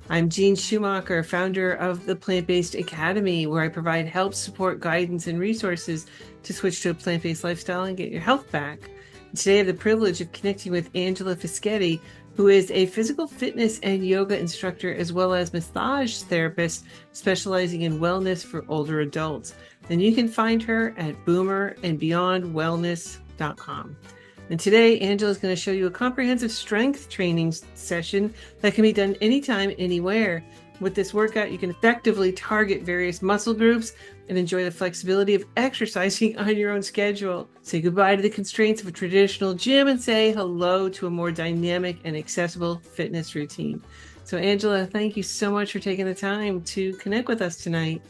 I'm Jean Schumacher, founder of the Plant-Based Academy, where I provide help, support, guidance, and resources to switch to a plant-based lifestyle and get your health back. Today, I have the privilege of connecting with Angela Fischetti, who is a physical fitness and yoga instructor, as well as massage therapist specializing in wellness for older adults. And you can find her at boomerandbeyondwellness.com. And today, Angela is going to show you a comprehensive strength training session that can be done anytime, anywhere. With this workout, you can effectively target various muscle groups and enjoy the flexibility of exercising on your own schedule. Say goodbye to the constraints of a traditional gym and say hello to a more dynamic and accessible fitness routine. So, Angela, thank you so much for taking the time to connect with us tonight.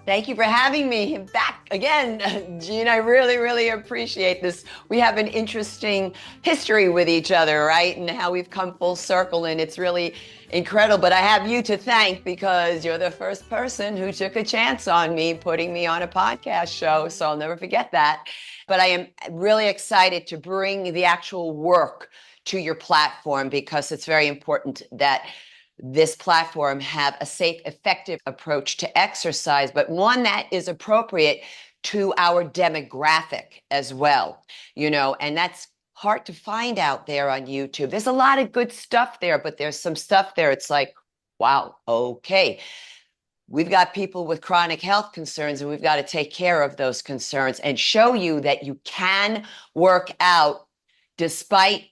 Thank you for having me back again, Jean. I really, really appreciate this. We have an interesting history with each other, right? And how we've come full circle, and it's really incredible. But I have you to thank because you're the first person who took a chance on me, putting me on a podcast show. So I'll never forget that. But I am really excited to bring the actual work to your platform because it's very important that this platform have a safe, effective approach to exercise, but one that is appropriate to our demographic as well, and that's hard to find out there on YouTube. There's a lot of good stuff there, but there's some stuff there. It's like, wow, okay. We've got people with chronic health concerns, and we've got to take care of those concerns and show you that you can work out despite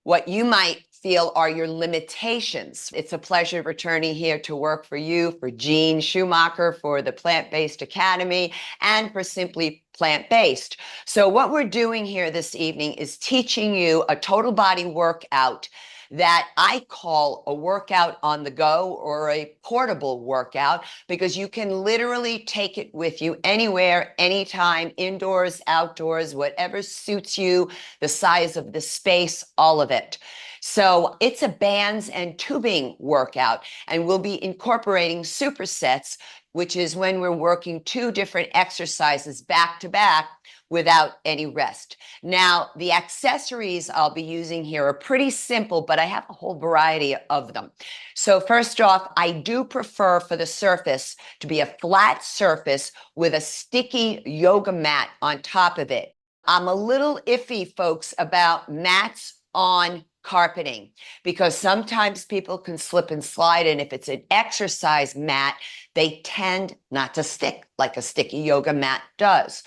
what you might feel are your limitations. It's a pleasure returning here to work for you, for Jean Schumacher, for the Plant-Based Academy, and for Simply Plant-Based. So what we're doing here this evening is teaching you a total body workout that I call a workout on the go or a portable workout, because you can literally take it with you anywhere, anytime, indoors, outdoors, whatever suits you, the size of the space, all of it. So it's a bands and tubing workout, and we'll be incorporating supersets, which is when we're working two different exercises back to back without any rest. Now, the accessories I'll be using here are pretty simple, but I have a whole variety of them. So first off, I do prefer for the surface to be a flat surface with a sticky yoga mat on top of it. I'm a little iffy, folks, about mats on carpeting, because sometimes people can slip and slide, and if it's an exercise mat, they tend not to stick like a sticky yoga mat does.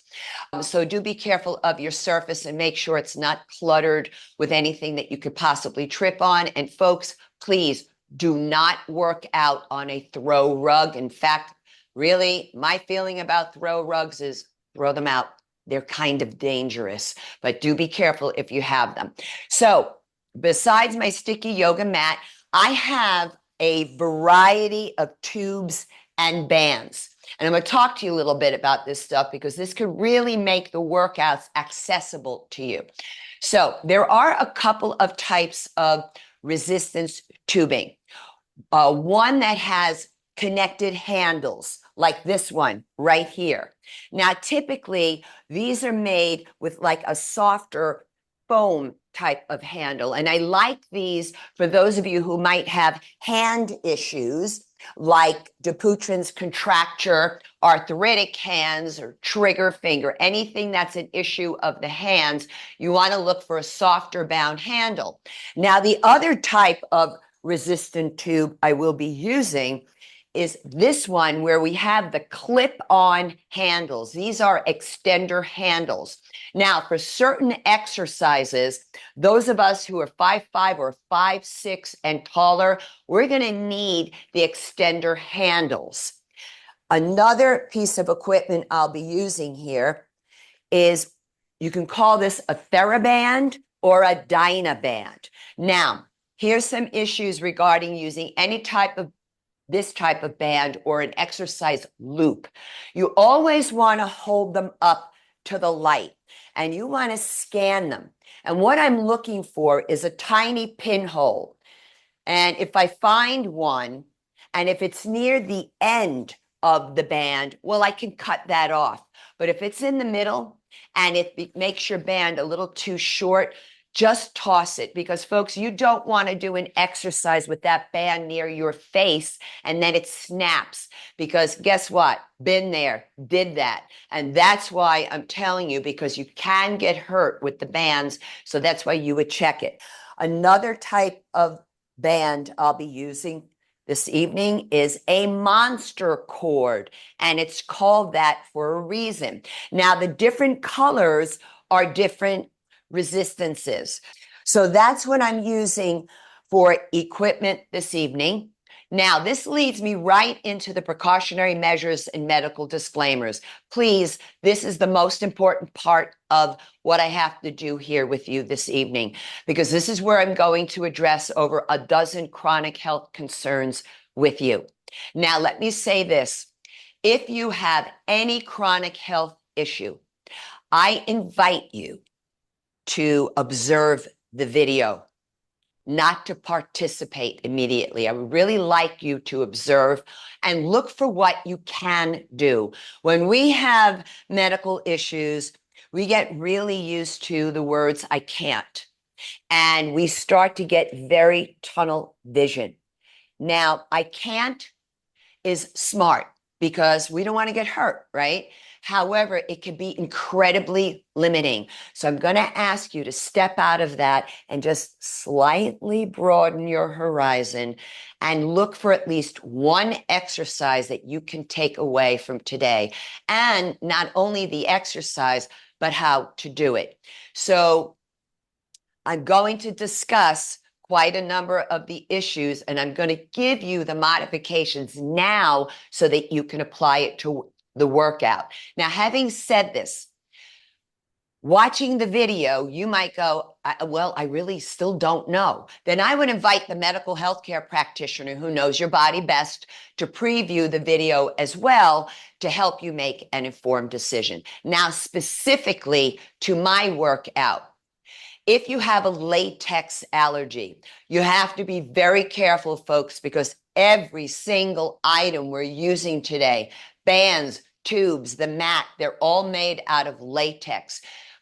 So do be careful of your surface and make sure it's not cluttered with anything that you could possibly trip on. And folks, please do not work out on a throw rug. In fact, really, my feeling about throw rugs is throw them out. They're kind of dangerous, but do be careful if you have them. So besides my sticky yoga mat, I have a variety of tubes and bands. And I'm going to talk to you a little bit about this stuff because this could really make the workouts accessible to you. So there are a couple of types of resistance tubing. One that has connected handles, like this one right here. Now, typically, these are made with like a softer foam type of handle. And I like these for those of you who might have hand issues like Dupuytren's contracture, arthritic hands, or trigger finger, anything that's an issue of the hands. You want to look for a softer bound handle. Now, the other type of resistant tube I will be using is this one where we have the clip-on handles. These are extender handles. Now, for certain exercises, those of us who are 5'5" or 5'6" and taller, we're going to need the extender handles. Another piece of equipment I'll be using here is, you can call this a TheraBand or a Dynaband. Now, here's some issues regarding using any type of this type of band or an exercise loop. You always want to hold them up to the light and you want to scan them. And what I'm looking for is a tiny pinhole. And if I find one, and if it's near the end of the band, well, I can cut that off. But if it's in the middle and it makes your band a little too short, just toss it, because folks, you don't want to do an exercise with that band near your face and then it snaps, because guess what? Been there, did that. And that's why I'm telling you, because you can get hurt with the bands. So that's why you would check it. Another type of band I'll be using this evening is a monster cord, and it's called that for a reason. Now, the different colors are different resistances. So that's what I'm using for equipment this evening. Now, this leads me right into the precautionary measures and medical disclaimers. Please, this is the most important part of what I have to do here with you this evening, because this is where I'm going to address over a dozen chronic health concerns with you. Now, let me say this. If you have any chronic health issue, I invite you to observe the video, not to participate immediately. I would really like you to observe and look for what you can do. When we have medical issues, we get really used to the words, I can't. And we start to get very tunnel vision. Now, I can't is smart because we don't want to get hurt, right? However, it can be incredibly limiting. So I'm going to ask you to step out of that and just slightly broaden your horizon and look for at least one exercise that you can take away from today. And not only the exercise, but how to do it. So I'm going to discuss quite a number of the issues, and I'm going to give you the modifications now so that you can apply it to the workout. Now, having said this, watching the video, you might go, well, I really still don't know. Then I would invite the medical healthcare practitioner who knows your body best to preview the video as well to help you make an informed decision. Now, specifically to my workout, if you have a latex allergy, you have to be very careful, folks, because every single item we're using today, bands, tubes, the mat, they're all made out of latex,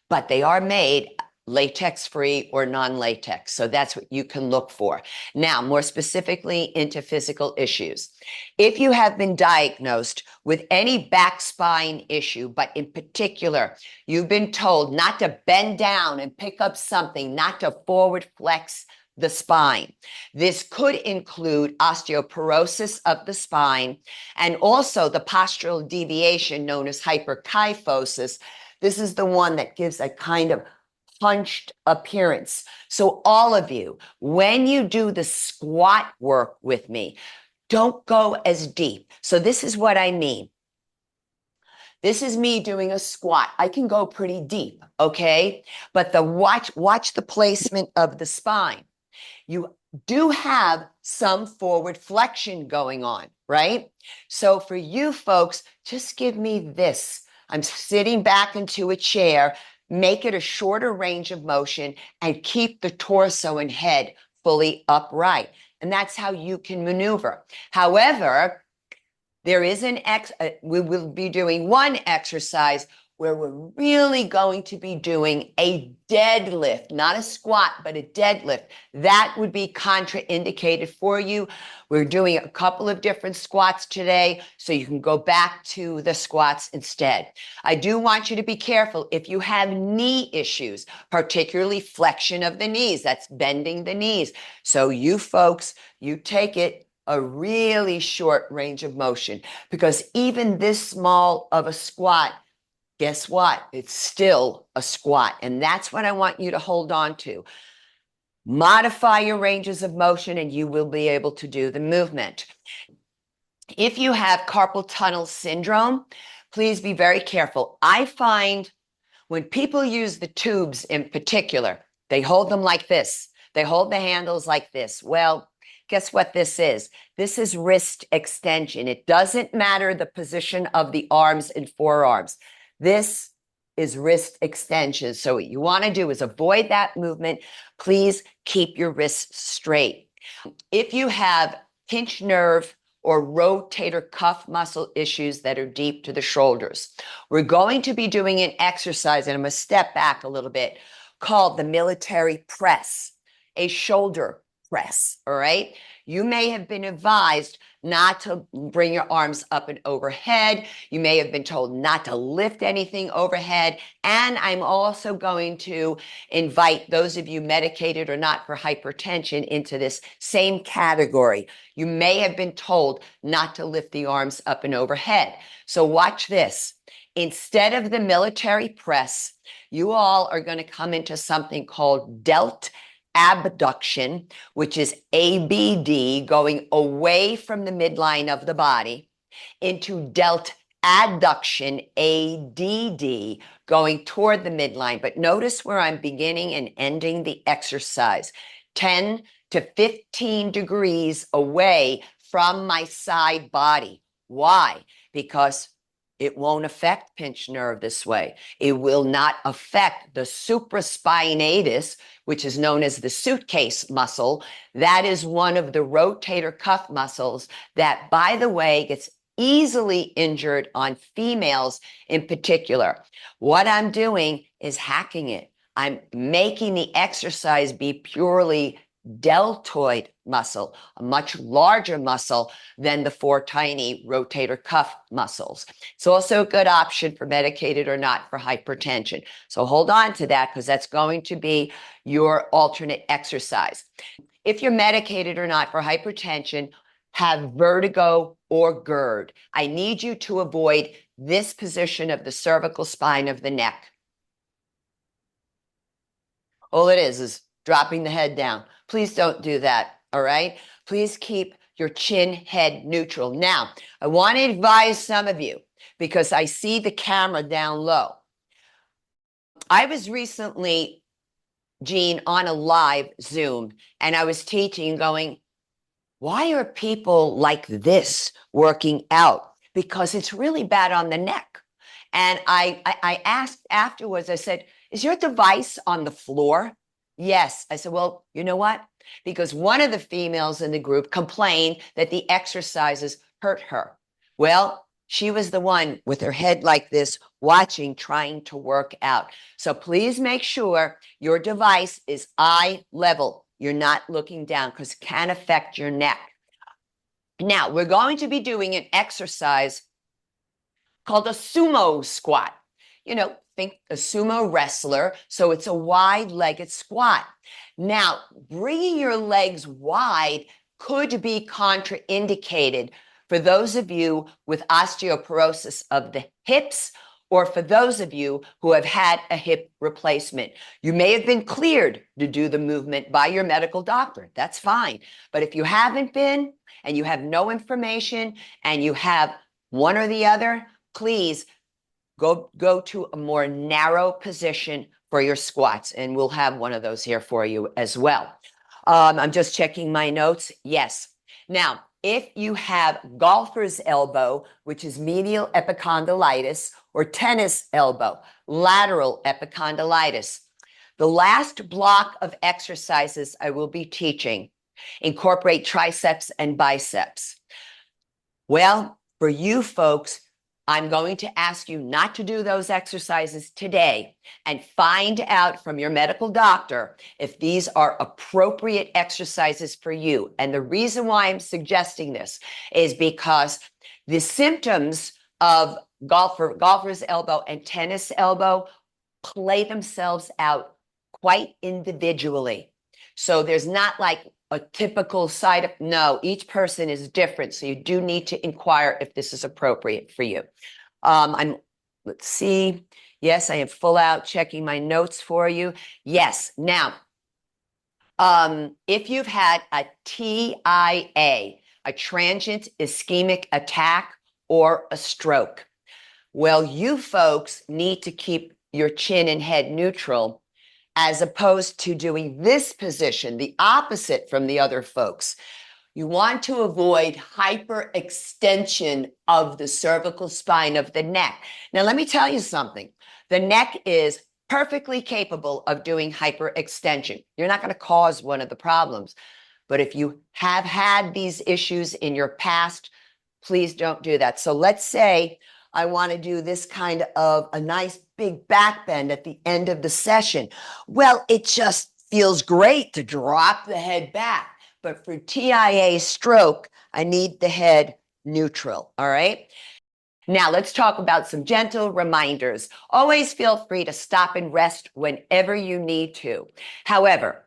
but they are made latex-free or non-latex. So that's what you can look for. Now, more specifically into physical issues. If you have been diagnosed with any back spine issue, but in particular, you've been told not to bend down and pick up something, not to forward flex the spine. This could include osteoporosis of the spine and also the postural deviation known as hyperkyphosis. This is the one that gives a kind of hunched appearance. So all of you, when you do the squat work with me, don't go as deep. So this is what I mean. This is me doing a squat. I can go pretty deep, okay? But watch the placement of the spine. You do have some forward flexion going on, right? So for you folks, just give me this. I'm sitting back into a chair, make it a shorter range of motion, and keep the torso and head fully upright. And that's how you can maneuver. However, there is we will be doing one exercise where we're really going to be doing a deadlift, not a squat, but a deadlift. That would be contraindicated for you. We're doing a couple of different squats today, so you can go back to the squats instead. I do want you to be careful if you have knee issues, particularly flexion of the knees. That's bending the knees. So you folks, you take it a really short range of motion, because even this small of a squat, guess what? It's still a squat. And that's what I want you to hold on to. Modify your ranges of motion and you will be able to do the movement. If you have carpal tunnel syndrome, please be very careful. I find when people use the tubes in particular, they hold them like this. They hold the handles like this. Well, guess what this is? This is wrist extension. It doesn't matter the position of the arms and forearms. This is wrist extension. So what you want to do is avoid that movement. Please keep your wrists straight. If you have pinched nerve or rotator cuff muscle issues that are deep to the shoulders, we're going to be doing an exercise, and I'm going to step back a little bit, called the military press, a shoulder press, all right? You may have been advised not to bring your arms up and overhead. You may have been told not to lift anything overhead. And I'm also going to invite those of you medicated or not for hypertension into this same category. You may have been told not to lift the arms up and overhead. So watch this. Instead of the military press, you all are going to come into something called delt abduction, which is ABD, going away from the midline of the body, into delt adduction, ADD, going toward the midline. But notice where I'm beginning and ending the exercise, 10 to 15 degrees away from my side body. Why? Because it won't affect pinched nerve this way. It will not affect the supraspinatus, which is known as the suitcase muscle. That is one of the rotator cuff muscles that, by the way, gets easily injured on females in particular. What I'm doing is hacking it. I'm making the exercise be purely deltoid muscle, a much larger muscle than the four tiny rotator cuff muscles. It's also a good option for medicated or not for hypertension. So hold on to that because that's going to be your alternate exercise. If you're medicated or not for hypertension, have vertigo or GERD, I need you to avoid this position of the cervical spine of the neck. All it is dropping the head down. Please don't do that, all right? Please keep your chin head neutral. Now, I want to advise some of you because I see the camera down low. I was recently, Jean, on a live Zoom, and I was teaching going, why are people like this working out? Because it's really bad on the neck. And I asked afterwards, I said, is your device on the floor? Yes. I said, well, you know what? Because one of the females in the group complained that the exercises hurt her. Well, she was the one with her head like this, watching, trying to work out. So please make sure your device is eye level. You're not looking down because it can affect your neck. Now, we're going to be doing an exercise called a sumo squat. You know, think a sumo wrestler. So it's a wide-legged squat. Now, bringing your legs wide could be contraindicated for those of you with osteoporosis of the hips or for those of you who have had a hip replacement. You may have been cleared to do the movement by your medical doctor. That's fine. But if you haven't been and you have no information and you have one or the other, please go to a more narrow position for your squats, and we'll have one of those here for you as well. I'm just checking my notes. Yes. Now, if you have golfer's elbow, which is medial epicondylitis, or tennis elbow, lateral epicondylitis, the last block of exercises I will be teaching incorporate triceps and biceps. Well, for you folks, I'm going to ask you not to do those exercises today and find out from your medical doctor if these are appropriate exercises for you. And the reason why I'm suggesting this is because the symptoms of golfer's elbow and tennis elbow play themselves out quite individually. So there's not like a typical side of, no, each person is different. So you do need to inquire if this is appropriate for you. Let's see. Yes, I am full out checking my notes for you. Yes. Now, if you've had a TIA, a transient ischemic attack or a stroke, well, you folks need to keep your chin and head neutral as opposed to doing this position, the opposite from the other folks. You want to avoid hyperextension of the cervical spine of the neck. Now, let me tell you something. The neck is perfectly capable of doing hyperextension. You're not going to cause one of the problems. But if you have had these issues in your past, please don't do that. So let's say I want to do this kind of a nice big back bend at the end of the session. Well, it just feels great to drop the head back. But for TIA stroke, I need the head neutral, all right? Now, let's talk about some gentle reminders. Always feel free to stop and rest whenever you need to. However,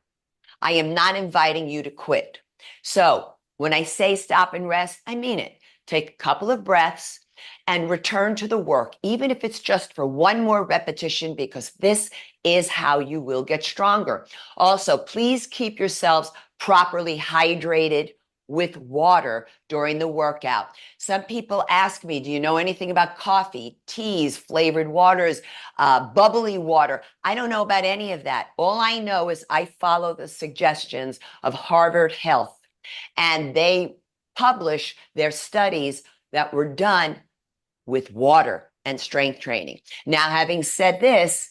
I am not inviting you to quit. So when I say stop and rest, I mean it. Take a couple of breaths and return to the work, even if it's just for one more repetition, because this is how you will get stronger. Also, please keep yourselves properly hydrated with water during the workout. Some people ask me, do you know anything about coffee, teas, flavored waters, bubbly water? I don't know about any of that. All I know is I follow the suggestions of Harvard Health, and they publish their studies that were done with water and strength training. Now, having said this,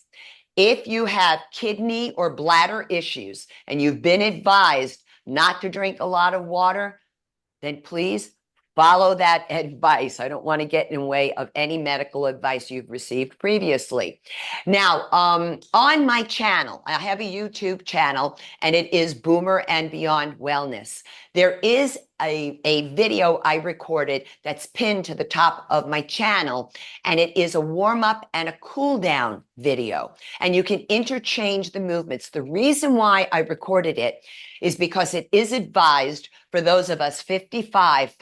if you have kidney or bladder issues and you've been advised not to drink a lot of water, then please follow that advice. I don't want to get in the way of any medical advice you've received previously. Now, on my channel, I have a YouTube channel, and it is Boomer and Beyond Wellness. There is a video I recorded that's pinned to the top of my channel, and it is a warm-up and a cool-down video, and you can interchange the movements. The reason why I recorded it is because it is advised for those of us 55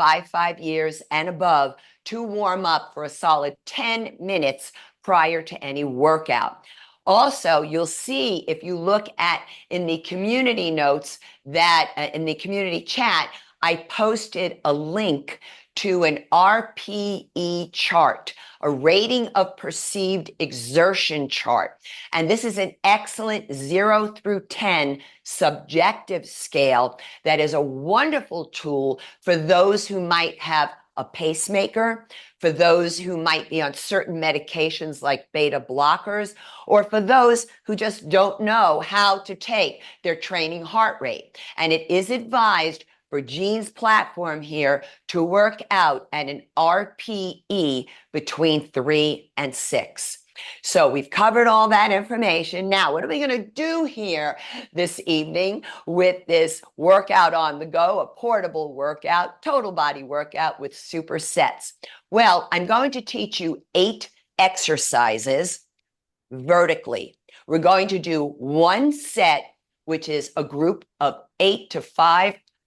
years and above to warm up for a solid 10 minutes prior to any workout. Also, you'll see if you look at in the community notes that in the community chat, I posted a link to an RPE chart, a rating of perceived exertion chart. And this is an excellent 0 through 10 subjective scale that is a wonderful tool for those who might have a pacemaker, for those who might be on certain medications like beta blockers, or for those who just don't know how to take their training heart rate. And it is advised for Jean's platform here to work out at an RPE between 3 and 6. So we've covered all that information. Now, what are we going to do here this evening with this workout on the go, a portable workout, total body workout with supersets? Well, I'm going to teach you 8 exercises vertically. We're going to do one set, which is a group of 8 to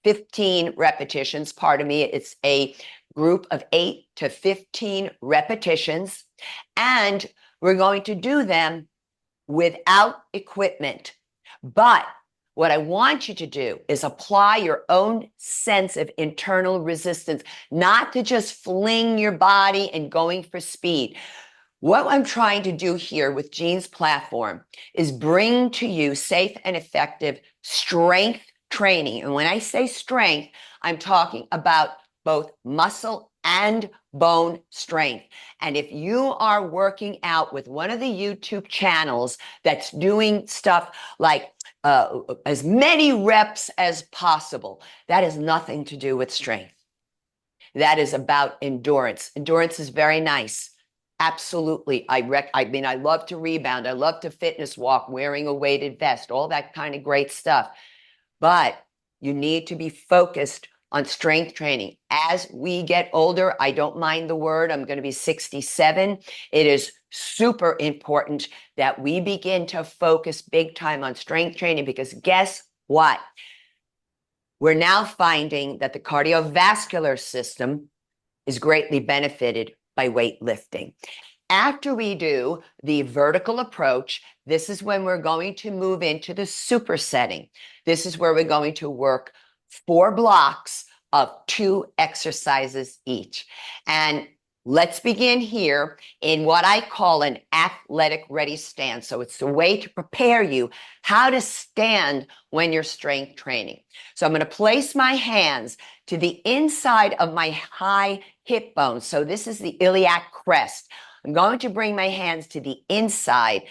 15 repetitions. Pardon me, it's a group of 8 to 15 repetitions. And we're going to do them without equipment. But what I want you to do is apply your own sense of internal resistance, not to just fling your body and going for speed. What I'm trying to do here with Jean's platform is bring to you safe and effective strength training. And when I say strength, I'm talking about both muscle and bone strength. And if you are working out with one of the YouTube channels that's doing stuff like as many reps as possible, that has nothing to do with strength. That is about endurance. Endurance is very nice. Absolutely. I mean, I love to rebound. I love to fitness walk wearing a weighted vest, all that kind of great stuff. But you need to be focused on strength training. As we get older, I don't mind the word, I'm going to be 67. It is super important that we begin to focus big time on strength training, because guess what? We're now finding that the cardiovascular system is greatly benefited by weightlifting. After we do the vertical approach, this is when we're going to move into the supersetting. This is where we're going to work 4 blocks of 2 exercises each. And let's begin here in what I call an athletic ready stance. So it's a way to prepare you how to stand when you're strength training. So I'm going to place my hands to the inside of my high hip bone. So this is the iliac crest. I'm going to bring my hands to the inside.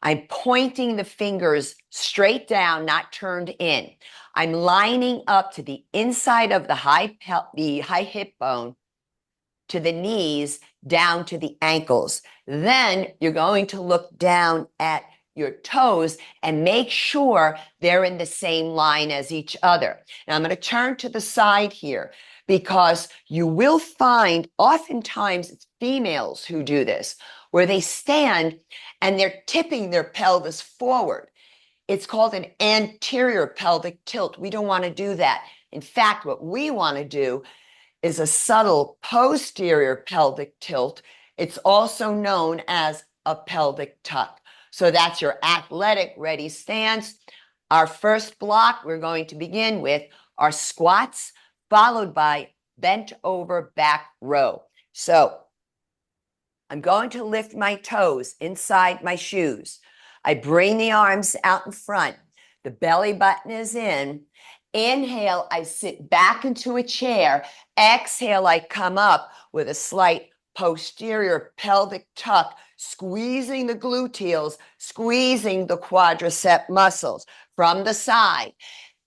I'm pointing the fingers straight down, not turned in. I'm lining up to the inside of the high hip bone. to the knees, down to the ankles. Then you're going to look down at your toes and make sure they're in the same line as each other. Now I'm going to turn to the side here because you will find oftentimes it's females who do this, where they stand and they're tipping their pelvis forward. It's called an anterior pelvic tilt. We don't want to do that. In fact, what we want to do is a subtle posterior pelvic tilt. It's also known as a pelvic tuck. So that's your athletic ready stance. Our first block, we're going to begin with our squats, followed by bent over back row. So I'm going to lift my toes inside my shoes. I bring the arms out in front. The belly button is in. Inhale, I sit back into a chair. Exhale, I come up with a slight posterior pelvic tuck, squeezing the gluteals, squeezing the quadricep muscles from the side.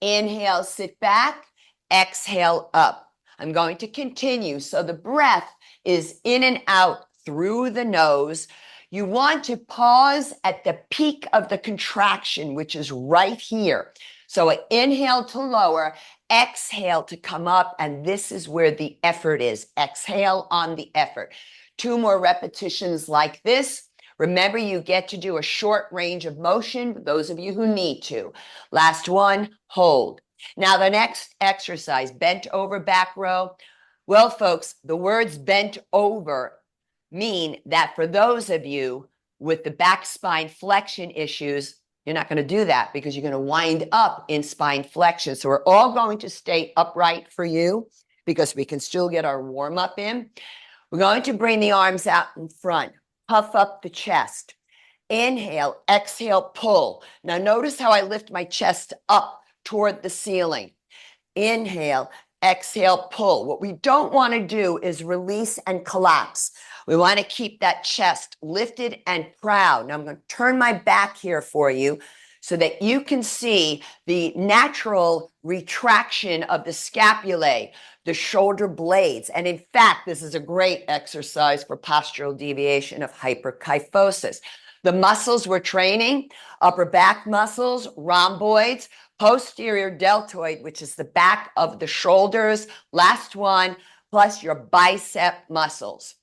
Inhale, sit back. Exhale, up. I'm going to continue. So the breath is in and out through the nose. You want to pause at the peak of the contraction, which is right here. So inhale to lower, exhale to come up, and this is where the effort is. Exhale on the effort. 2 more repetitions like this. Remember, you get to do a short range of motion, those of you who need to. Last one, hold. Now the next exercise, bent over back row. Well, folks, the words bent over mean that for those of you with the back spine flexion issues, you're not going to do that because you're going to wind up in spine flexion. So we're all going to stay upright for you because we can still get our warm up in. We're going to bring the arms out in front, puff up the chest. Inhale, exhale, pull. Now notice how I lift my chest up toward the ceiling. Inhale, exhale, pull. What we don't want to do is release and collapse. We want to keep that chest lifted and proud. Now I'm going to turn my back here for you so that you can see the natural retraction of the scapulae, the shoulder blades. And in fact, this is a great exercise for postural deviation of hyperkyphosis. The muscles we're training, upper back muscles, rhomboids, posterior deltoid, which is the back of the shoulders, last one, plus your bicep muscles.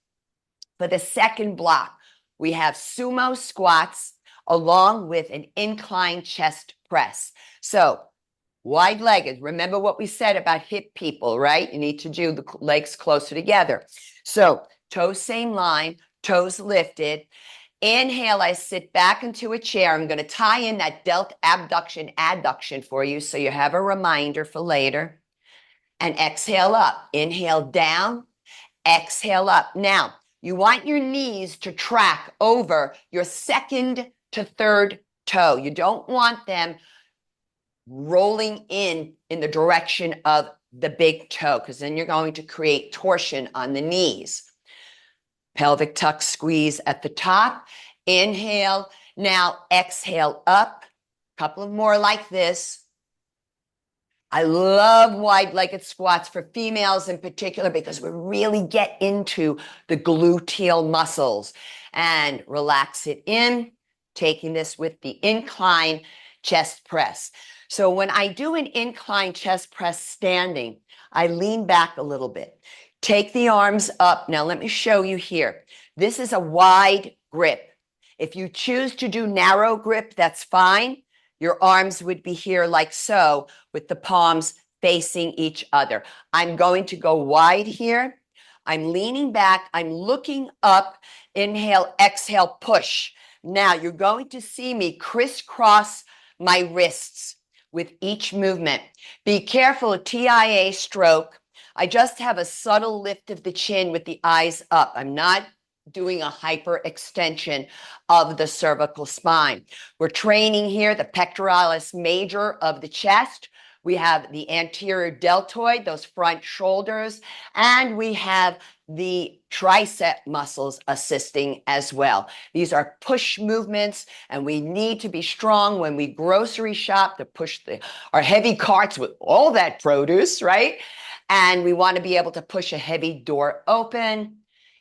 For the second block, we have sumo squats along with an incline chest press. So wide-legged, remember what we said about hip people, right? You need to do the legs closer together. So toes same line, toes lifted. Inhale, I sit back into a chair. I'm going to tie in that delt abduction adduction for you so you have a reminder for later. And exhale up. Inhale down, exhale up. Now, you want your knees to track over your second to third toe. You don't want them rolling in the direction of the big toe because then you're going to create torsion on the knees. Pelvic tuck squeeze at the top. Inhale. Now exhale up. A couple of more like this. I love wide-legged squats for females in particular because we really get into the gluteal muscles and relax it in, taking this with the incline chest press. So when I do an incline chest press standing, I lean back a little bit. Take the arms up. Now let me show you here. This is a wide grip. If you choose to do narrow grip, that's fine. Your arms would be here like so with the palms facing each other. I'm going to go wide here. I'm leaning back. I'm looking up. Inhale, exhale, push. Now you're going to see me crisscross my wrists with each movement. Be careful, TIA stroke. I just have a subtle lift of the chin with the eyes up. I'm not doing a hyperextension of the cervical spine. We're training here the pectoralis major of the chest. We have the anterior deltoid, those front shoulders, and we have the tricep muscles assisting as well. These are push movements, and we need to be strong when we grocery shop to push our heavy carts with all that produce, right? And we want to be able to push a heavy door open,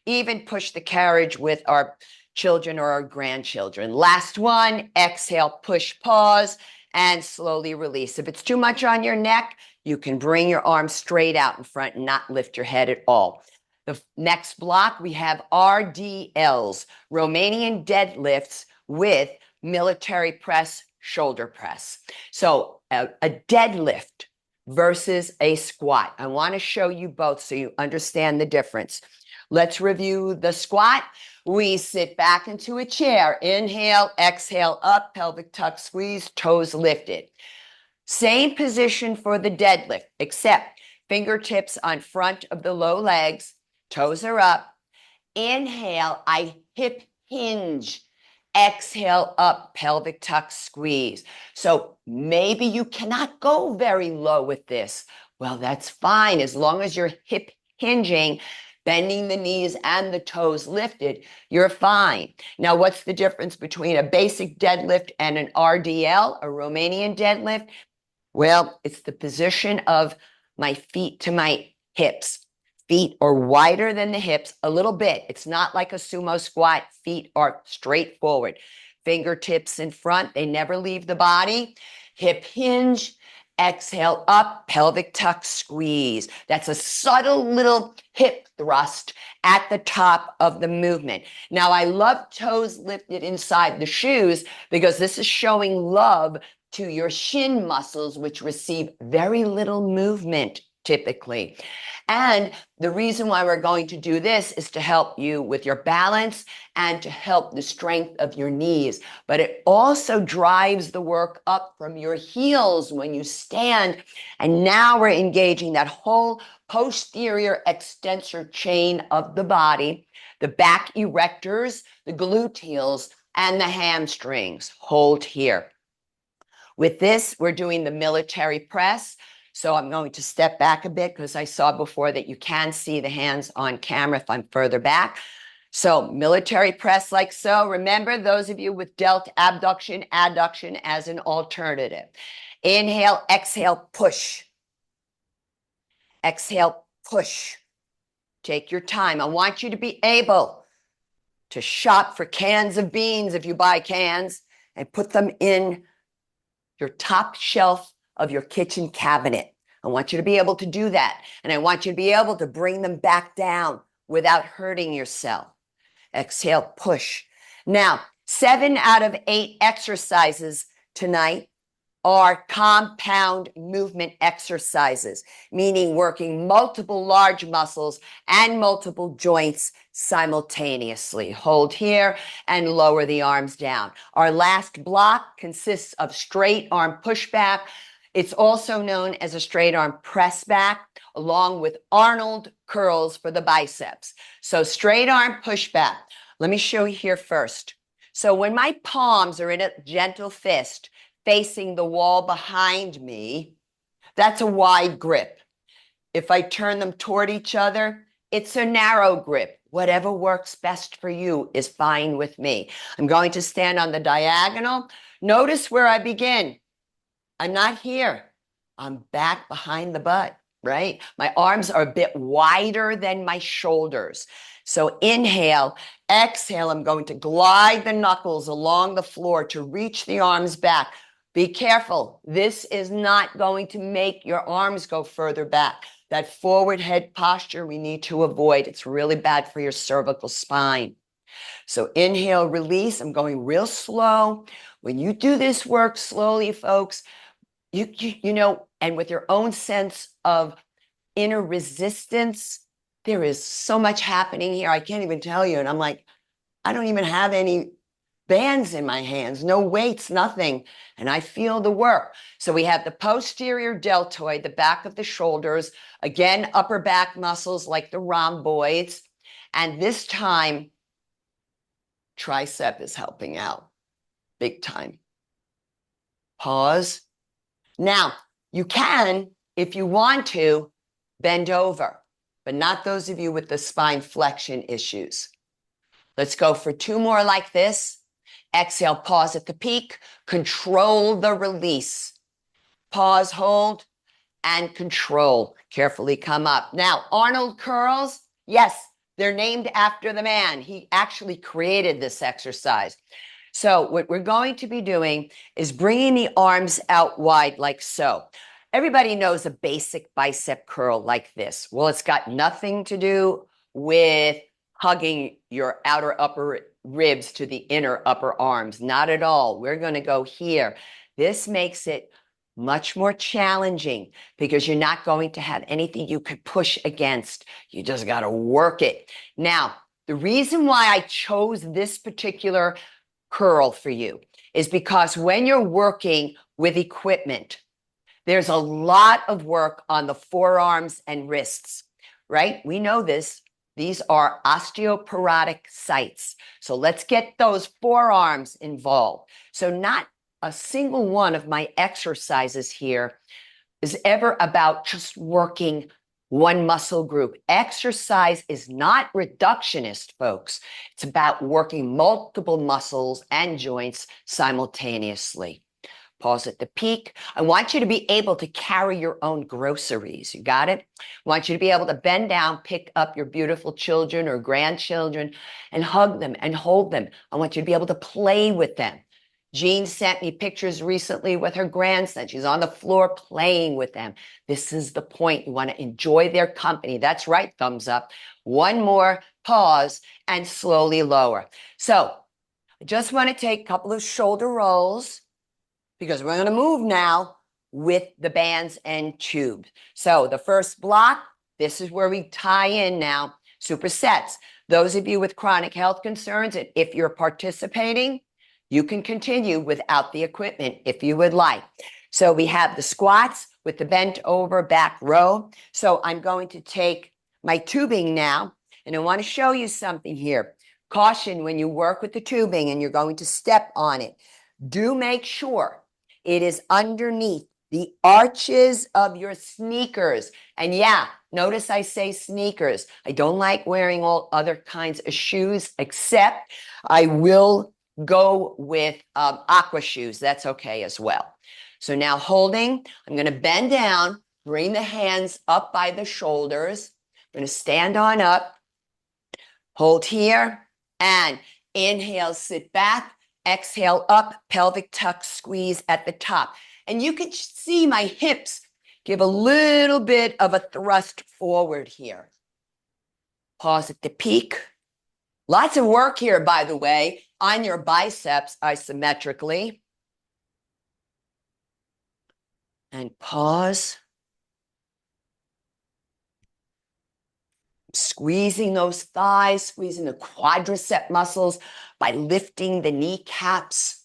even push the carriage with our children or our grandchildren. Last one, exhale, push, pause, and slowly release. If it's too much on your neck, you can bring your arms straight out in front and not lift your head at all. The next block, we have RDLs, Romanian deadlifts with military press, shoulder press. So a deadlift versus a squat. I want to show you both so you understand the difference. Let's review the squat. We sit back into a chair. Inhale, exhale, up, pelvic tuck, squeeze, toes lifted. Same position for the deadlift, except fingertips on front of the low legs, toes are up. Inhale, I hip hinge. Exhale, up, pelvic tuck, squeeze. So maybe you cannot go very low with this. Well, that's fine. As long as you're hip hinging, bending the knees and the toes lifted, you're fine. Now, what's the difference between a basic deadlift and an RDL, a Romanian deadlift? Well, it's the position of my feet to my hips. Feet are wider than the hips a little bit. It's not like a sumo squat. Feet are straight forward. Fingertips in front. They never leave the body. Hip hinge. Exhale up, pelvic tuck, squeeze. That's a subtle little hip thrust at the top of the movement. Now, I love toes lifted inside the shoes because this is showing love to your shin muscles, which receive very little movement typically. And the reason why we're going to do this is to help you with your balance and to help the strength of your knees. But it also drives the work up from your heels when you stand. And now we're engaging that whole posterior extensor chain of the body, the back erectors, the gluteals, and the hamstrings. Hold here. With this, we're doing the military press. So I'm going to step back a bit because I saw before that you can see the hands on camera if I'm further back. So military press like so. Remember, those of you with delt abduction, adduction as an alternative. Inhale, exhale, push. Exhale, push. Take your time. I want you to be able to shop for cans of beans if you buy cans and put them in your top shelf of your kitchen cabinet. I want you to be able to do that. And I want you to be able to bring them back down without hurting yourself. Exhale, push. Now, 7 out of 8 exercises tonight are compound movement exercises, meaning working multiple large muscles and multiple joints simultaneously. Hold here and lower the arms down. Our last block consists of straight arm pushback. It's also known as a straight arm press back, along with Arnold curls for the biceps. So straight arm pushback. Let me show you here first. So when my palms are in a gentle fist, facing the wall behind me, that's a wide grip. If I turn them toward each other, it's a narrow grip. Whatever works best for you is fine with me. I'm going to stand on the diagonal. Notice where I begin. I'm not here. I'm back behind the butt, right? My arms are a bit wider than my shoulders. So inhale, exhale. I'm going to glide the knuckles along the floor to reach the arms back. Be careful. This is not going to make your arms go further back. That forward head posture we need to avoid. It's really bad for your cervical spine. So inhale, release. I'm going real slow. When you do this work slowly, folks, you know, and with your own sense of inner resistance, there is so much happening here. I can't even tell you. And I'm like, I don't even have any bands in my hands, no weights, nothing. And I feel the work. So we have the posterior deltoid, the back of the shoulders, again, upper back muscles like the rhomboids. And this time, tricep is helping out big time. Pause. Now, you can, if you want to, bend over, but not those of you with the spine flexion issues. Let's go for 2 more like this. Exhale, pause at the peak. Control the release. Pause, hold. and control. Carefully come up. Now, Arnold Curls, yes, they're named after the man. He actually created this exercise. So what we're going to be doing is bringing the arms out wide like so. Everybody knows a basic bicep curl like this. Well, it's got nothing to do with hugging your outer upper ribs to the inner upper arms. Not at all. We're going to go here. This makes it much more challenging because you're not going to have anything you could push against. You just got to work it. Now, the reason why I chose this particular curl for you is because when you're working with equipment, there's a lot of work on the forearms and wrists, right? We know this. These are osteoporotic sites. So let's get those forearms involved. So not a single one of my exercises here is ever about just working one muscle group. Exercise is not reductionist, folks. It's about working multiple muscles and joints simultaneously. Pause at the peak. I want you to be able to carry your own groceries. You got it? I want you to be able to bend down, pick up your beautiful children or grandchildren and hug them and hold them. I want you to be able to play with them. Jean sent me pictures recently with her grandson. She's on the floor playing with them. This is the point. You want to enjoy their company. That's right. Thumbs up. One more, pause, and slowly lower. So I just want to take a couple of shoulder rolls because we're going to move now with the bands and tubes. So the first block, this is where we tie in now, supersets. Those of you with chronic health concerns, if you're participating, you can continue without the equipment if you would like. So we have the squats with the bent over back row. So I'm going to take my tubing now, and I want to show you something here. Caution when you work with the tubing and you're going to step on it. Do make sure it is underneath the arches of your sneakers. And yeah, notice I say sneakers. I don't like wearing all other kinds of shoes, except I will go with aqua shoes. That's okay as well. So now holding, I'm going to bend down, bring the hands up by the shoulders. I'm going to stand on up, hold here, and inhale, sit back, exhale up, pelvic tuck, squeeze at the top. And you can see my hips give a little bit of a thrust forward here. Pause at the peak. Lots of work here, by the way, on your biceps isometrically. And pause. Squeezing those thighs, squeezing the quadricep muscles by lifting the kneecaps.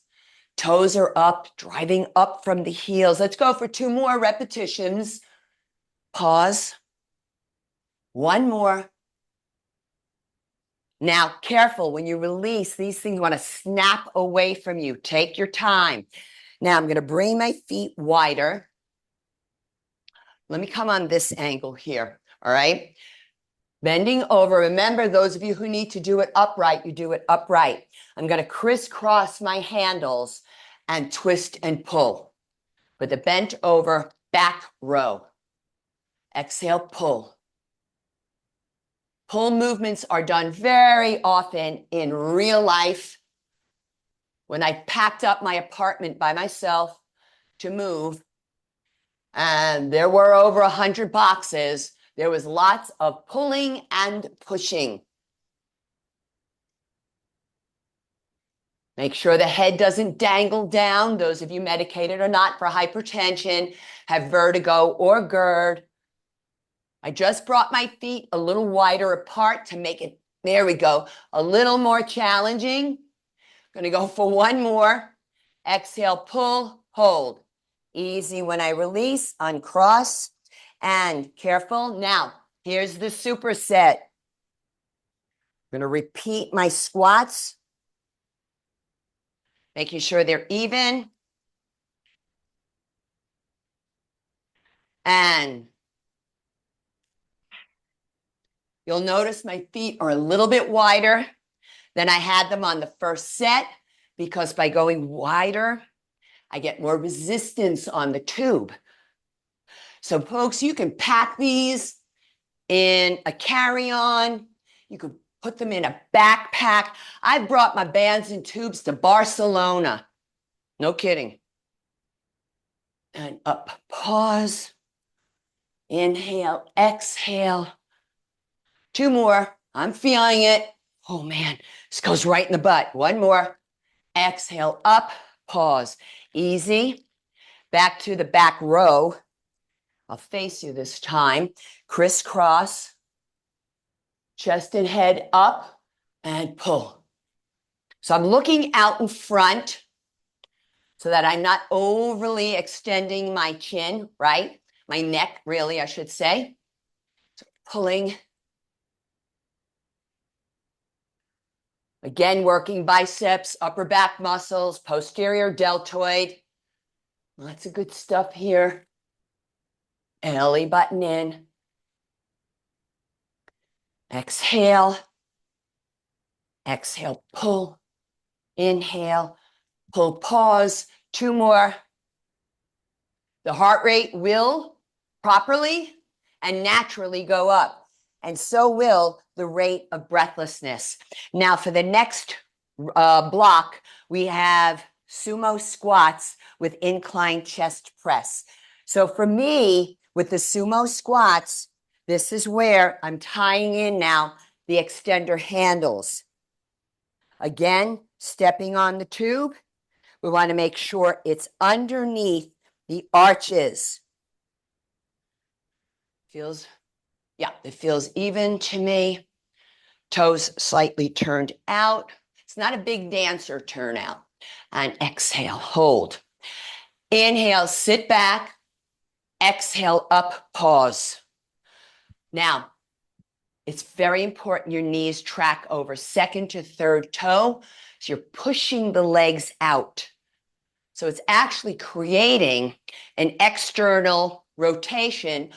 Toes are up, driving up from the heels. Let's go for 2 more repetitions. Pause. 1 more. Now, careful, when you release, these things want to snap away from you. Take your time. Now, I'm going to bring my feet wider. Let me come on this angle here, all right? Bending over. Remember, those of you who need to do it upright, you do it upright. I'm going to crisscross my handles and twist and pull with a bent over back row. Exhale, pull. Pull movements are done very often in real life. When I packed up my apartment by myself to move, and there were over 100 boxes, there was lots of pulling and pushing. Make sure the head doesn't dangle down. Those of you medicated or not for hypertension, have vertigo or GERD. I just brought my feet a little wider apart to make it, there we go, a little more challenging. Going to go for 1 more. Exhale, pull, hold. Easy when I release, uncross, and careful. Now, here's the superset. I'm going to repeat my squats, making sure they're even. And you'll notice my feet are a little bit wider than I had them on the first set, because by going wider, I get more resistance on the tube. So folks, you can pack these in a carry-on. You could put them in a backpack. I brought my bands and tubes to Barcelona. No kidding. And up, pause. Inhale, exhale. 2 more. I'm feeling it. Oh man, this goes right in the butt. 1 more. Exhale, up, pause. Easy. Back to the back row. I'll face you this time. Crisscross. Chest and head up and pull. So I'm looking out in front so that I'm not overly extending my chin, right? My neck, really, I should say. So pulling. Again, working biceps, upper back muscles, posterior deltoid. Lots of good stuff here. Belly button in. Exhale. Exhale, pull. Inhale, pull, pause. 2 more. The heart rate will properly and naturally go up, and so will the rate of breathlessness. Now, for the next block, we have sumo squats with incline chest press. So for me, with the sumo squats, this is where I'm tying in now the extender handles. Again, stepping on the tube, we want to make sure it's underneath the arches. It feels even to me. Toes slightly turned out. It's not a big dancer turnout. And exhale, hold. Inhale, sit back. Exhale, up, pause. Now, it's very important your knees track over 2nd to 3rd toe. So you're pushing the legs out. So it's actually creating an external rotation,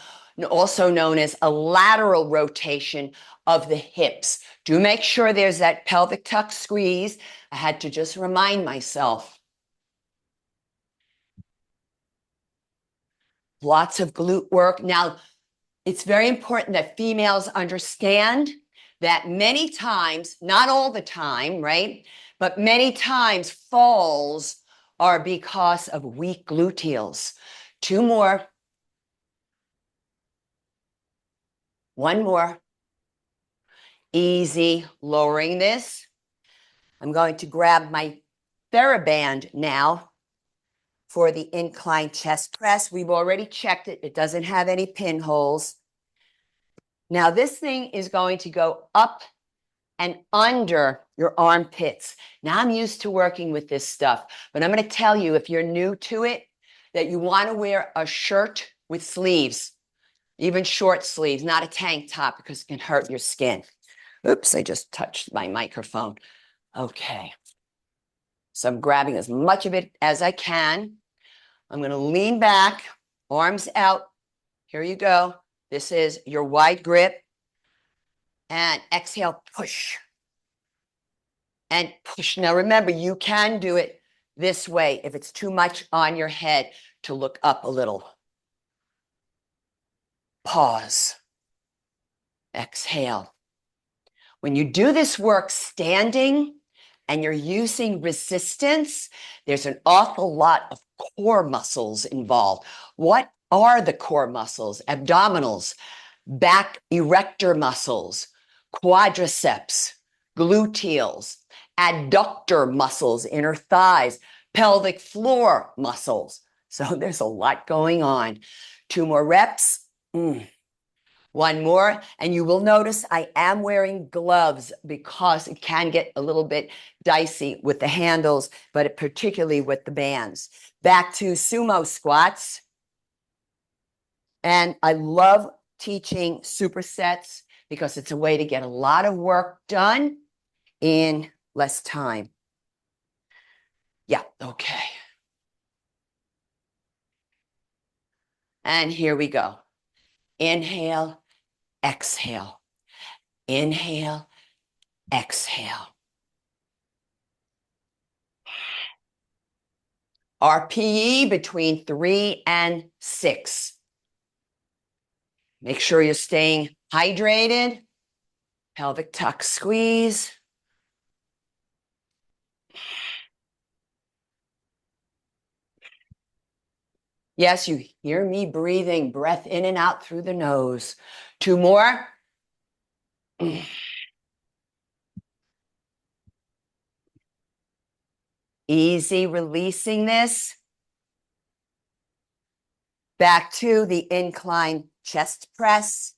also known as a lateral rotation of the hips. Do make sure there's that pelvic tuck squeeze. I had to just remind myself. Lots of glute work. Now, it's very important that females understand that many times, not all the time, right? But many times falls are because of weak gluteals. 2 more. 1 more. Easy, lowering this. I'm going to grab my TheraBand now for the incline chest press. We've already checked it. It doesn't have any pinholes. Now this thing is going to go up and under your armpits. Now I'm used to working with this stuff, but I'm going to tell you, if you're new to it, that you want to wear a shirt with sleeves, even short sleeves, not a tank top, because it can hurt your skin. Oops, I just touched my microphone. Okay. So I'm grabbing as much of it as I can. I'm going to lean back, arms out. Here you go. This is your wide grip. And exhale, push. And push. Now remember, you can do it this way if it's too much on your head to look up a little. Pause. Exhale. When you do this work standing and you're using resistance, there's an awful lot of core muscles involved. What are the core muscles? Abdominals, back erector muscles, quadriceps, gluteals, adductor muscles, inner thighs, pelvic floor muscles. So there's a lot going on. 2 more reps. 1 more, and you will notice I am wearing gloves because it can get a little bit dicey with the handles, but particularly with the bands. Back to sumo squats. And I love teaching supersets because it's a way to get a lot of work done in less time. Yeah, okay. And here we go. Inhale, exhale. Inhale, exhale. RPE between 3 and 6. Make sure you're staying hydrated. Pelvic tuck squeeze. Yes, you hear me breathing, breath in and out through the nose. 2 more. Easy releasing this. Back to the incline chest press.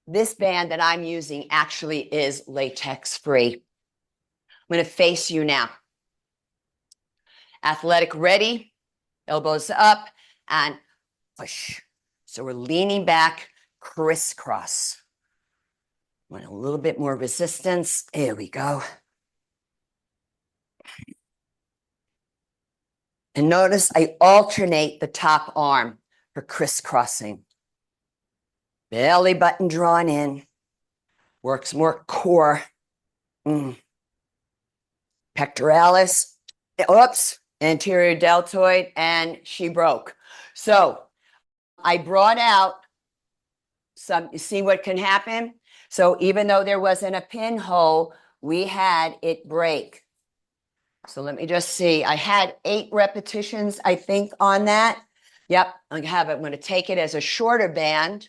This band that I'm using actually is latex free. I'm going to face you now. Athletic ready, elbows up and push. So we're leaning back, crisscross. Want a little bit more resistance. There we go. And notice I alternate the top arm for crisscrossing. Belly button drawn in. Works more core. Pectoralis. Oops. Anterior deltoid. And she broke. So I brought out some, you see what can happen? So even though there wasn't a pinhole, we had it break. So let me just see. I had 8 repetitions, I think, on that. Yep, I'm going to take it as a shorter band.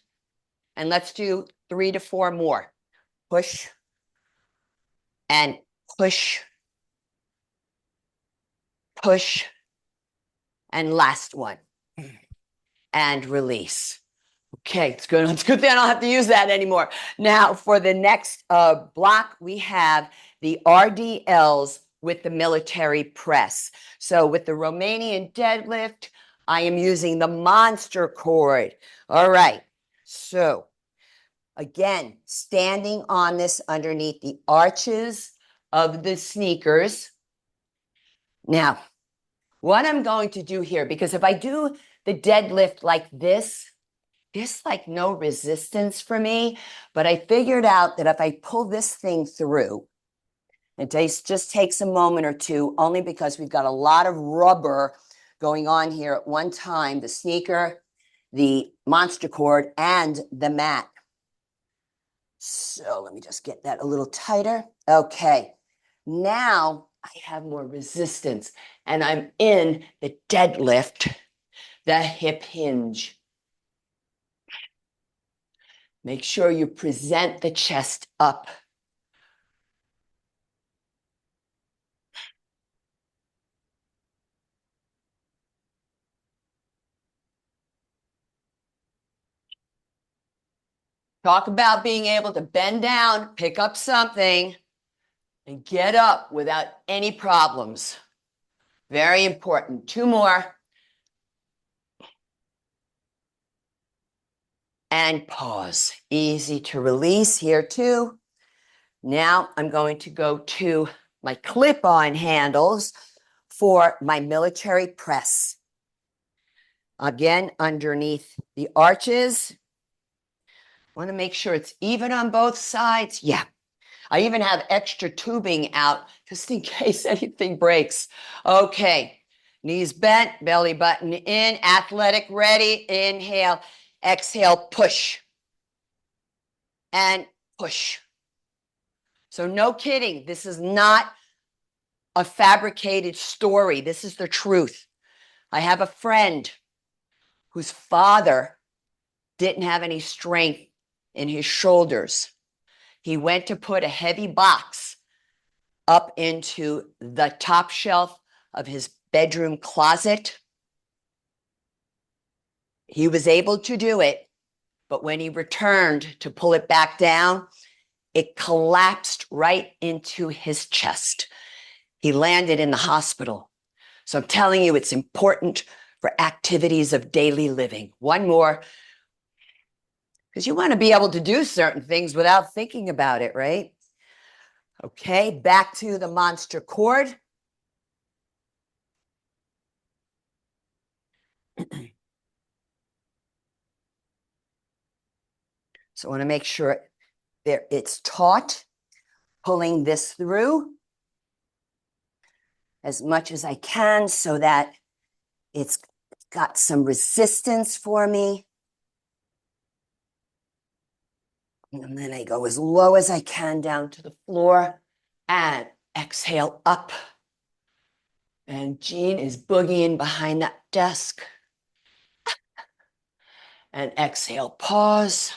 And let's do 3 to 4 more. Push and push, push, and last one. And release. Okay, it's good. It's good that I don't have to use that anymore. Now, for the next block, we have the RDLs with the military press. So with the Romanian deadlift, I am using the monster cord. All right. So again, standing on this underneath the arches of the sneakers. Now, what I'm going to do here, because if I do the deadlift like this, there's like no resistance for me, but I figured out that if I pull this thing through, it just takes a moment or two, only because we've got a lot of rubber going on here at one time, the sneaker, the monster cord, and the mat. So let me just get that a little tighter. Okay, now I have more resistance, and I'm in the deadlift, the hip hinge. Make sure you present the chest up. Talk about being able to bend down, pick up something, and get up without any problems. Very important. 2 more. And pause. Easy to release here too. Now I'm going to go to my clip-on handles for my military press. Again, underneath the arches. Want to make sure it's even on both sides. Yeah. I even have extra tubing out just in case anything breaks. Okay. Knees bent, belly button in, athletic ready. Inhale, exhale, push. And push. So no kidding. This is not a fabricated story. This is the truth. I have a friend whose father didn't have any strength in his shoulders. He went to put a heavy box up into the top shelf of his bedroom closet. He was able to do it, but when he returned to pull it back down, it collapsed right into his chest. He landed in the hospital. So I'm telling you, it's important for activities of daily living. 1 more, because you want to be able to do certain things without thinking about it, right? Okay, back to the monster cord. So I want to make sure it's taut, pulling this through. as much as I can so that it's got some resistance for me. And then I go as low as I can down to the floor and exhale up. And Jean is boogieing behind that desk. And exhale, pause.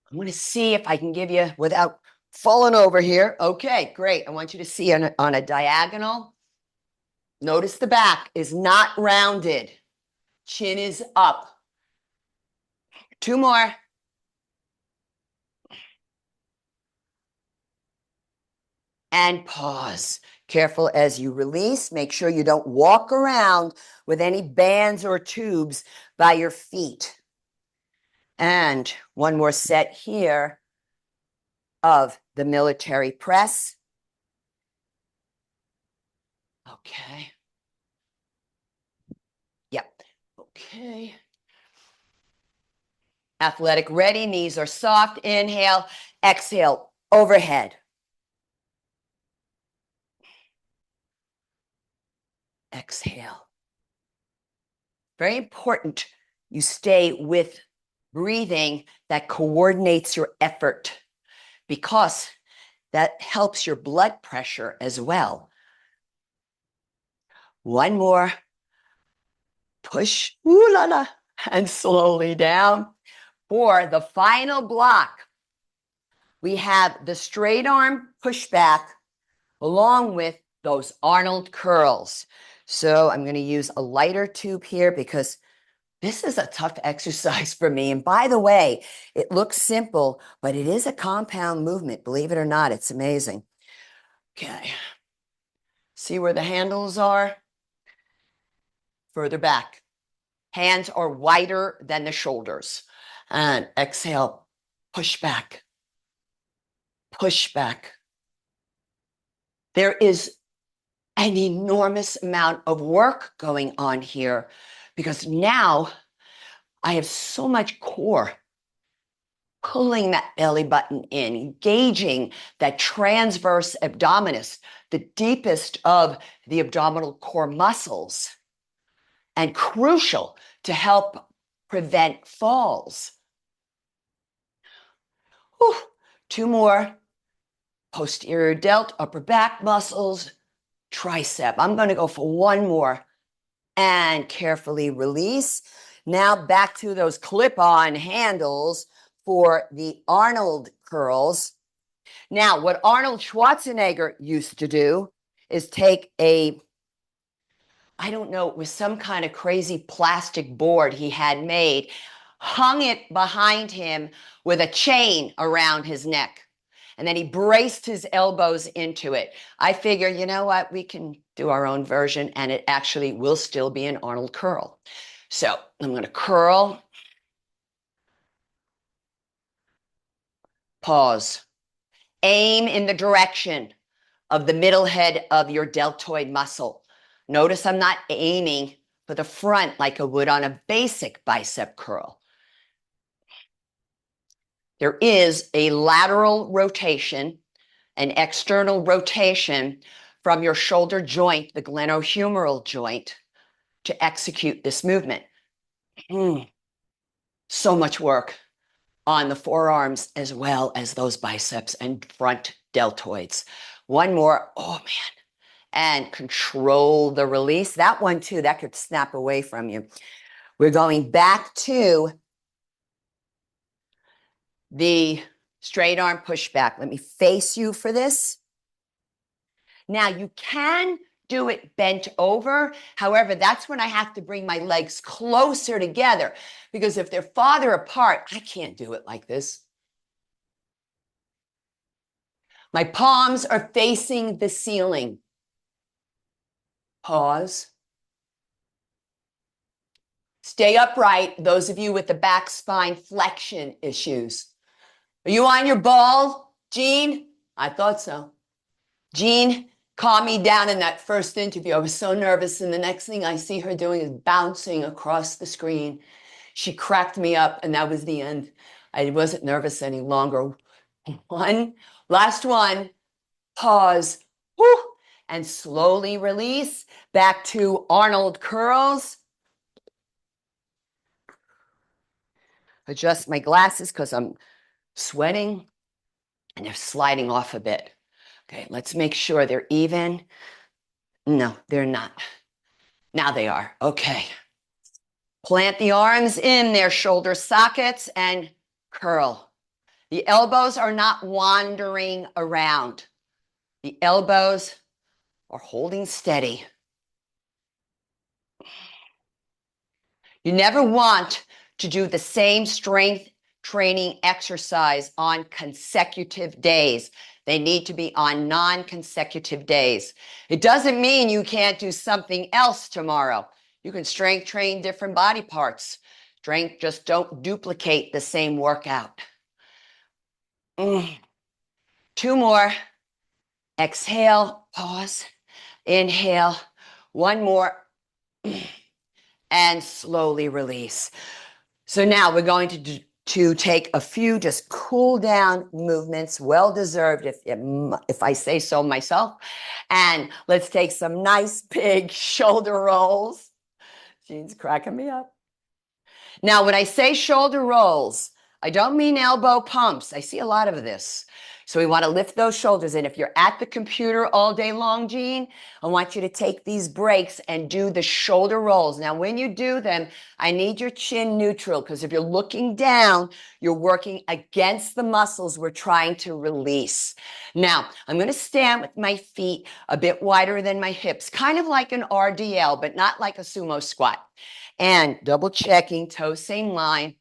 I'm going to see if I can give you without falling over here. Okay, great. I want you to see on a diagonal. Notice the back is not rounded. Chin is up. 2 more. And pause. Careful as you release. Make sure you don't walk around with any bands or tubes by your feet. And one more set here of the military press. Okay. Yep. Okay. Athletic ready, knees are soft. Inhale, exhale, overhead. Exhale. Very important you stay with breathing that coordinates your effort because that helps your blood pressure as well. One more. Push, ooh la la, and slowly down. For the final block, we have the straight arm pushback along with those Arnold curls. So I'm going to use a lighter tube here because this is a tough exercise for me. And by the way, it looks simple, but it is a compound movement. Believe it or not, it's amazing. Okay. See where the handles are? Further back. Hands are wider than the shoulders. And exhale, push back. Push back. There is an enormous amount of work going on here because now I have so much core pulling that belly button in, engaging that transverse abdominis, the deepest of the abdominal core muscles, and crucial to help prevent falls. Whew. 2 more. Posterior delt, upper back muscles, tricep. I'm going to go for 1 more and carefully release. Now back to those clip-on handles for the Arnold curls. Now, what Arnold Schwarzenegger used to do is take I don't know, it was some kind of crazy plastic board he had made, hung it behind him with a chain around his neck. And then he braced his elbows into it. I figure, you know what? We can do our own version and it actually will still be an Arnold curl. So I'm going to curl. Pause. Aim in the direction of the middle head of your deltoid muscle. Notice I'm not aiming for the front like I would on a basic bicep curl. There is a lateral rotation, an external rotation from your shoulder joint, the glenohumeral joint, to execute this movement. So much work on the forearms as well as those biceps and front deltoids. 1 more. Oh, man. And control the release. That one, too, that could snap away from you. We're going back to the straight arm pushback. Let me face you for this. Now, you can do it bent over. However, that's when I have to bring my legs closer together because if they're farther apart, I can't do it like this. My palms are facing the ceiling. Pause. Stay upright, those of you with the back spine flexion issues. Are you on your ball, Jean? I thought so. Jean calmed me down in that first interview. I was so nervous, and the next thing I see her doing is bouncing across the screen. She cracked me up, and that was the end. I wasn't nervous any longer. One, last one, pause, whew, and slowly release back to Arnold curls. Adjust my glasses because I'm sweating and they're sliding off a bit. Okay, let's make sure they're even. No, they're not. Now they are. Okay. Plant the arms in their shoulder sockets and curl. The elbows are not wandering around. The elbows are holding steady. You never want to do the same strength training exercise on consecutive days. They need to be on non-consecutive days. It doesn't mean you can't do something else tomorrow. You can strength train different body parts. Strength, just don't duplicate the same workout. Two more. Exhale, pause, inhale, one more, and slowly release. So now we're going to take a few just cool down movements, well-deserved if I say so myself. And let's take some nice big shoulder rolls. Jean's cracking me up. Now, when I say shoulder rolls, I don't mean elbow pumps. I see a lot of this. So we want to lift those shoulders in. If you're at the computer all day long, Jean, I want you to take these breaks and do the shoulder rolls. Now, when you do them, I need your chin neutral because if you're looking down, you're working against the muscles we're trying to release. Now, I'm going to stand with my feet a bit wider than my hips, kind of like an RDL, but not like a sumo squat. And double checking, toes same line.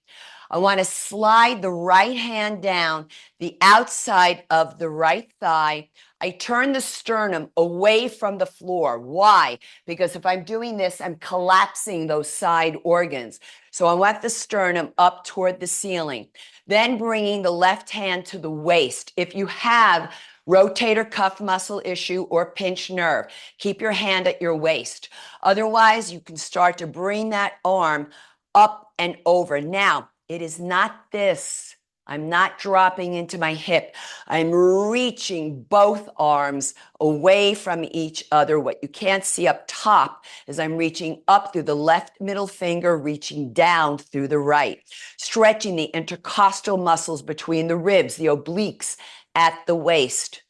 I want to slide the right hand down the outside of the right thigh. I turn the sternum away from the floor. Why? Because if I'm doing this, I'm collapsing those side organs. So I want the sternum up toward the ceiling. Then bringing the left hand to the waist. If you have rotator cuff muscle issue or pinched nerve, keep your hand at your waist. Otherwise, you can start to bring that arm up and over. Now, it is not this. I'm not dropping into my hip. I'm reaching both arms away from each other. What you can't see up top is I'm reaching up through the left middle finger, reaching down through the right, stretching the intercostal muscles between the ribs, the obliques at the waist.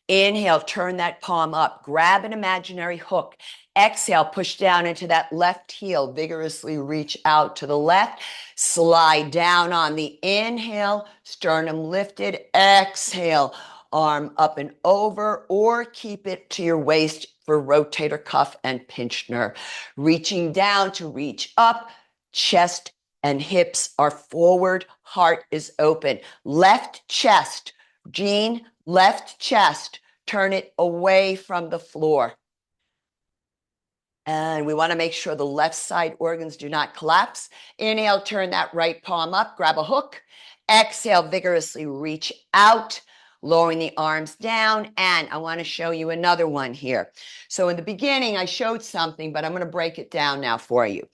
Inhale, turn that palm up, grab an imaginary hook. Exhale, push down into that left heel, vigorously reach out to the left, slide down on the inhale, sternum lifted, exhale, arm up and over, or keep it to your waist for rotator cuff and pinched nerve. Reaching down to reach up, chest and hips are forward, heart is open. Left chest, Jean, left chest, turn it away from the floor. And we want to make sure the left side organs do not collapse. Inhale, turn that right palm up, grab a hook. Exhale, vigorously reach out, lowering the arms down. And I want to show you another one here. So in the beginning, I showed something, but I'm going to break it down now for you.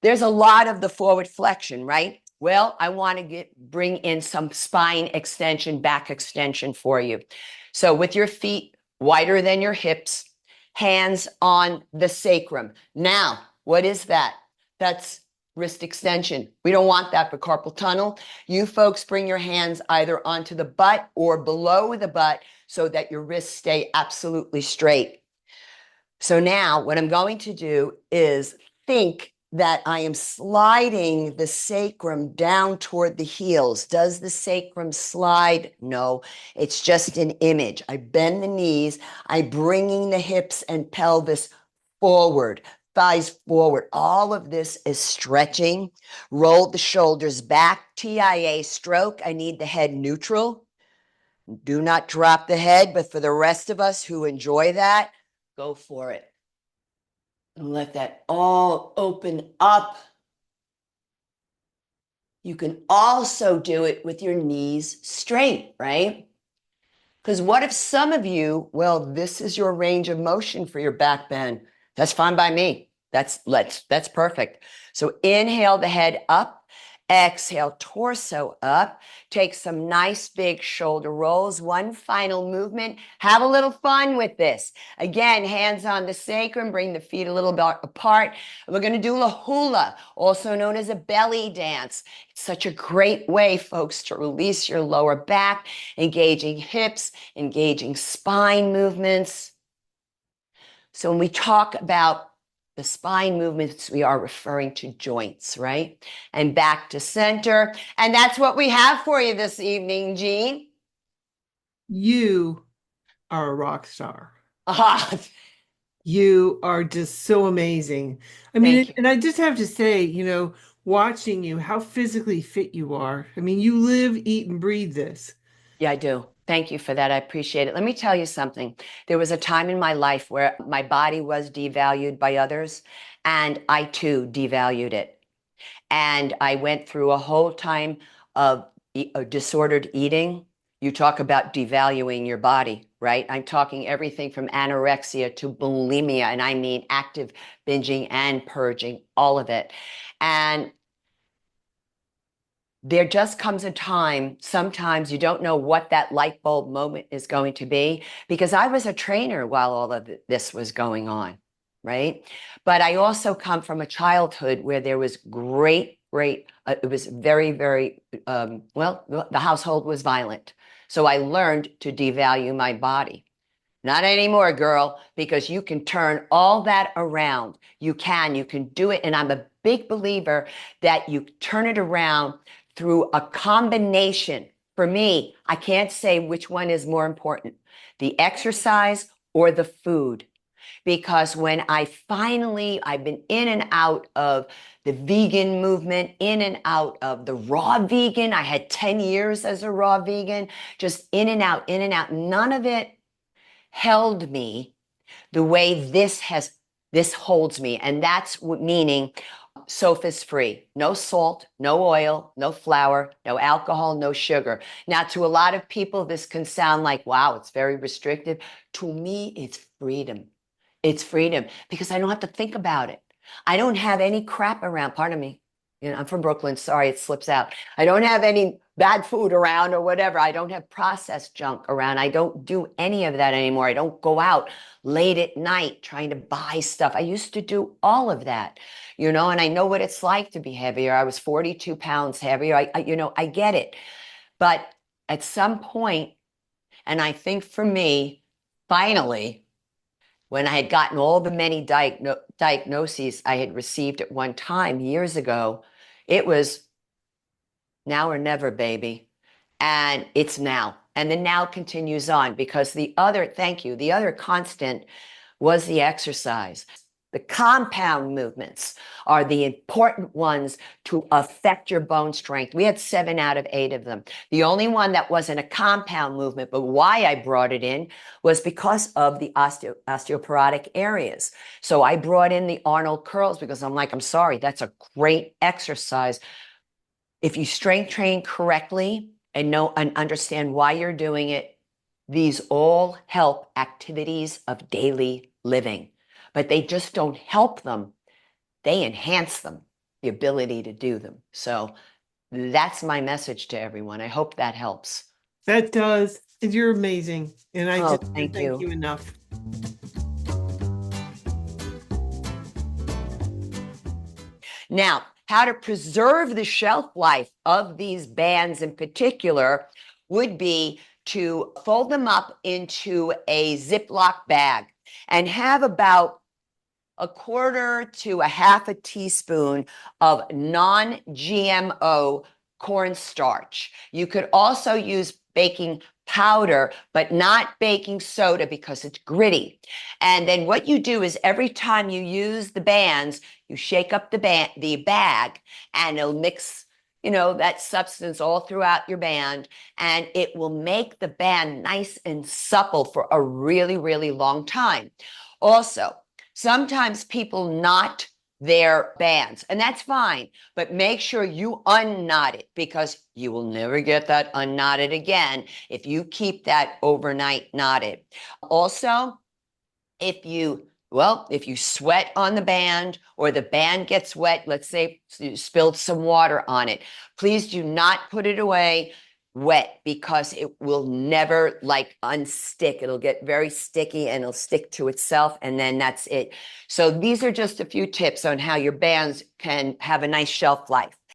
There's a lot of the forward flexion, right? Well, I want to bring in some spine extension, back extension for you. So with your feet wider than your hips, hands on the sacrum. Now, what is that? That's wrist extension. We don't want that for carpal tunnel. You folks bring your hands either onto the butt or below the butt so that your wrists stay absolutely straight. So now what I'm going to do is think that I am sliding the sacrum down toward the heels. Does the sacrum slide? No, it's just an image. I bend the knees. I'm bringing the hips and pelvis forward, thighs forward. All of this is stretching. Roll the shoulders back. TIA stroke. I need the head neutral. Do not drop the head, but for the rest of us who enjoy that, go for it. And let that all open up. You can also do it with your knees straight, right? Because what if some of you, well, this is your range of motion for your back bend. That's fine by me. That's perfect. So inhale the head up. Exhale, torso up. Take some nice big shoulder rolls. One final movement. Have a little fun with this. Again, hands on the sacrum. Bring the feet a little bit apart. We're going to do la hula, also known as a belly dance. It's such a great way, folks, to release your lower back, engaging hips, engaging spine movements. So when we talk about the spine movements, we are referring to joints, right? And back to center. And that's what we have for you this evening, Jean. You are a rock star. Ah, You are just so amazing. I mean, thank you. and I just have to say, watching you, how physically fit you are. I mean, you live, eat, and breathe this. Yeah, I do. Thank you for that. I appreciate it. Let me tell you something. There was a time in my life where my body was devalued by others, and I too devalued it. And I went through a whole time of disordered eating. You talk about devaluing your body, right? I'm talking everything from anorexia to bulimia, and I mean active binging and purging, all of it. And there just comes a time, sometimes you don't know what that light bulb moment is going to be, because I was a trainer while all of this was going on, right? But I also come from a childhood where there was it was very, very, well, the household was violent. So I learned to devalue my body. Not anymore, girl, because you can turn all that around. You can do it. And I'm a big believer that you turn it around through a combination. For me, I can't say which one is more important, the exercise or the food. Because when I've been in and out of the vegan movement, in and out of the raw vegan. I had 10 years as a raw vegan, just in and out, in and out. None of it held me the way this holds me. And that's meaning sophos free, no salt, no oil, no flour, no alcohol, no sugar. Now, to a lot of people, this can sound like, wow, it's very restrictive. To me, it's freedom. It's freedom because I don't have to think about it. I don't have any crap around. Pardon me. I'm from Brooklyn. Sorry, it slips out. I don't have any bad food around or whatever. I don't have processed junk around. I don't do any of that anymore. I don't go out late at night trying to buy stuff. I used to do all of that, and I know what it's like to be heavier. I was 42 pounds heavier. I get it. But at some point, and I think for me, finally, when I had gotten all the many diagnoses I had received at one time years ago, it was now or never, baby. And it's now. And the now continues on because the other constant was the exercise. The compound movements are the important ones to affect your bone strength. We had 7 out of 8 of them. The only one that wasn't a compound movement, but why I brought it in was because of the osteoporotic areas. So I brought in the Arnold Curls because I'm sorry, that's a great exercise. If you strength train correctly and know and understand why you're doing it, these all help activities of daily living. But they just don't help them. They enhance them, the ability to do them. So that's my message to everyone. I hope that helps. That does. You're amazing. And I Oh, just can't thank thank you. you enough. Now, how to preserve the shelf life of these bands in particular would be to fold them up into a Ziploc bag and have about a quarter to a half a teaspoon of non-GMO cornstarch. You could also use baking powder, but not baking soda because it's gritty. And then what you do is every time you use the bands, you shake up the bag, and it'll mix, that substance all throughout your band, and it will make the band nice and supple for a really, really long time. Also, sometimes people knot their bands, and that's fine, but make sure you unknot it because you will never get that unknotted again if you keep that overnight knotted. Also, if you Well, if you sweat on the band or the band gets wet, let's say you spilled some water on it, please do not put it away wet because it will never like unstick. It'll get very sticky and it'll stick to itself, and then that's it. So these are just a few tips on how your bands can have a nice shelf life.